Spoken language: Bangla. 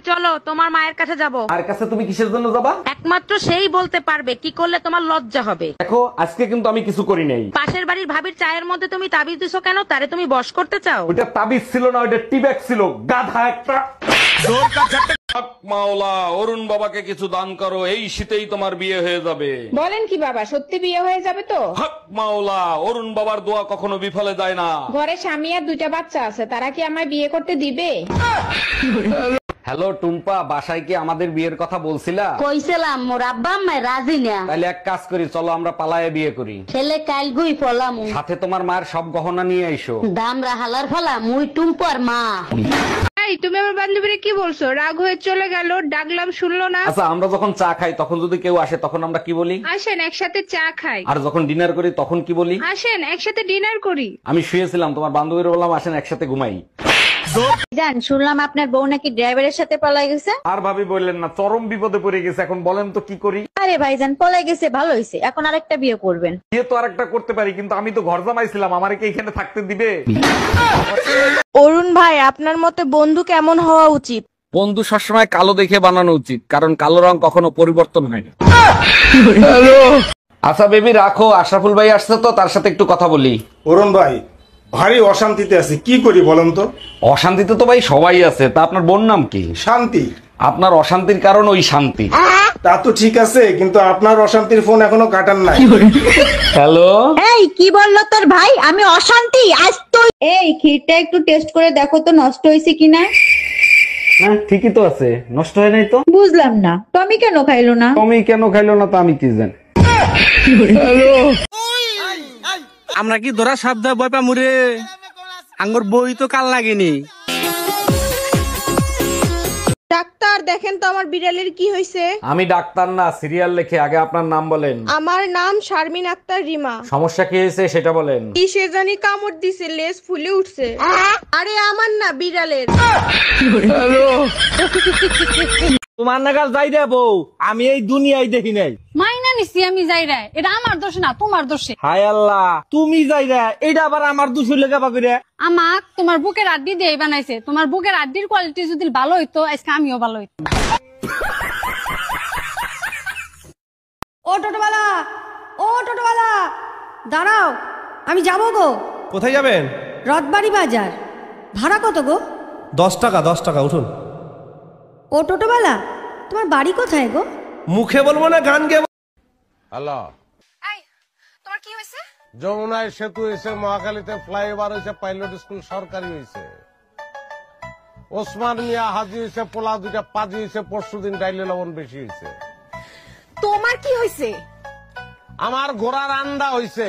চলো তোমার মায়ের কাছে যাব। আর কাছে তুমি কিসের জন্য যাবা? একমাত্র সেই বলতে পারবে কি করলে তোমার লজ্জা হবে। দেখো আজকে কিন্তু আমি কিছু করি নাই। পাশের বাড়ির ভাবির চায়ের মধ্যে তুমি তাবিজ দিছো কেন? তারে তুমি বশ করতে চাও? ওইটা তাবিজ ছিল না, ওইটা টিব্যাগ ছিল, গাধা একটা। মাওলা, অরুণ বাবাকে কিছু দান করো, এই শীতেই তোমার বিয়ে হয়ে যাবে। বলেন কি বাবা, সত্যি বিয়ে হয়ে যাবে তো? হক মাওলা, অরুণ বাবার দোয়া কখনো বিফলে যায় না। ঘরে স্বামী আর 2টা বাচ্চা আছে, তারা কি আমায় বিয়ে করতে দিবে? হ্যালো টুম্পা, বাসায় কি আমাদের বিয়ের কথা বলছিলা? কইছিলাম মোর আব্বা আম্মা রাজি না। তাহলে এক কাজ করি, চলো আমরা পালায়ে বিয়ে করি। ছেলে কাল গুই ফলাম সাথে তোমার মায়ের সব গহনা নিয়ে আইসো। দাম রাহালার ফলা মুই টুম্পর মা। এই তুমি আমার বান্ধবীরে কি বলছো? রাগ হয়ে চলে গেল, ডাকলাম শুনলো না। আচ্ছা, আমরা যখন চা খাই তখন যদি কেউ আসে তখন আমরা কি বলি? আসেন একসাথে চা খাই। আর যখন ডিনার করি তখন কি বলি? আসেন একসাথে ডিনার করি। আমি শুয়েছিলাম, তোমার বান্ধবীর বললাম আসেন একসাথে ঘুমাই। জান শুনলাম আপনার বউ নাকি ড্রাইভারের সাথে পলাই গেছে। আর ভাবি বললেন না, চরম বিপদে পড়ে গেছে। এখন বলেন তো কি করি? আরে ভাইজান পলাই গেছে ভালো হয়েছে, এখন আরেকটা বিয়ে করবেন। বিয়ে তো আরেকটা করতে পারি, কিন্তু আমি তো ঘর জামাইছিলাম, আমারে কি এখানে থাকতে দিবে? অরুণ ভাই, আপনার মতে বন্ধু কেমন হওয়া উচিত? বন্ধু সবসময় কালো দেখে বানানো উচিত, কারণ কালো রং কখনো পরিবর্তন হয় না। আচ্ছা বেবি রাখো, আশরাফুল ভাই আসছে তো, তার সাথে একটু কথা বলি। অরুণ ভাই, ভারী অশান্তিতে আছি, কি করি বলেন তো? অশান্তিতে তো ভাই সবাই আছে, তা আপনার বোন নাম কি? শান্তি। আপনার অশান্তির কারণ ওই শান্তি। তা তো ঠিক আছে, কিন্তু আপনার অশান্তির ফোন এখনো কাটান নাই। হ্যালো, এই কি বললো তোর ভাই? আমি অশান্তি আজ তো। এই ক্ষীরটা একটু টেস্ট করে দেখো তো নষ্ট হয়েছে কিনা। হ্যাঁ ঠিকই তো আছে, নষ্ট হয় নাই তো। বুঝলাম না টমি কেন খাইলো না। তুমি কেন খাইলো না তা আমি কি জানি। আমরা কি ধরা শব্দ বই পা মুরে আঙ্গুর বই তো কাল লাগেনি। ডাক্তার দেখেন তো আমার বিড়ালের কি হয়েছে। আমি ডাক্তার না, সিরিয়াল লেখে। আগে আপনার নাম বলেন। আমার নাম শারমিন আক্তার রিমা। সমস্যা কি হয়েছে সেটা বলেন। কিসে জানি কামড় দিছে, লেজ ফুলে উঠছে। আরে আমার না, বিড়ালের। তোমার নাগাল যাই রে বউ, আমি এই দুনিয়ায় দেখি নাই। মাইনা নিছি আমি যাই রে, এটা আমার দোষ না তোমার দোষে। হায় আল্লাহ, তুমি যাই রে, এটা আবার আমার দুশো লেখা পাবি রে। আমাক তোমার বুকের আড্ডি দিয়ে বানাইছে। তোমার বুকের আড্ডির কোয়ালিটি যদি ভালো হইতো আজকে আমিও ভালো হইতো। ও টোটোওয়ালা, ও টোটোওয়ালা, দাঁড়াও, আমি যাবো গো। কোথায় যাবেন? রথবাড়ি বাজার। ভাড়া কত গো? 10 টাকা, 10 টাকা উঠুন। ও টোটোওয়ালা, তোমার বাড়ি কোথায় গো? মুখে বলবো না গান গে। হ্যালো, এই তোমার কি হয়েছে? যমুনায় সেতু হয়েছে, মহাখালীতে ফ্লাইওভার হয়েছে, পাইলট স্কুল সরকারি হয়েছে, ওসমান মিয়া হাজি হয়েছে, পোলা 2টা পাজি হয়েছে, পরশুদিন ডাইলে লবণ বেশি হয়েছে। তোমার কি হয়েছে? আমার ঘোড়ার আন্ডা হয়েছে।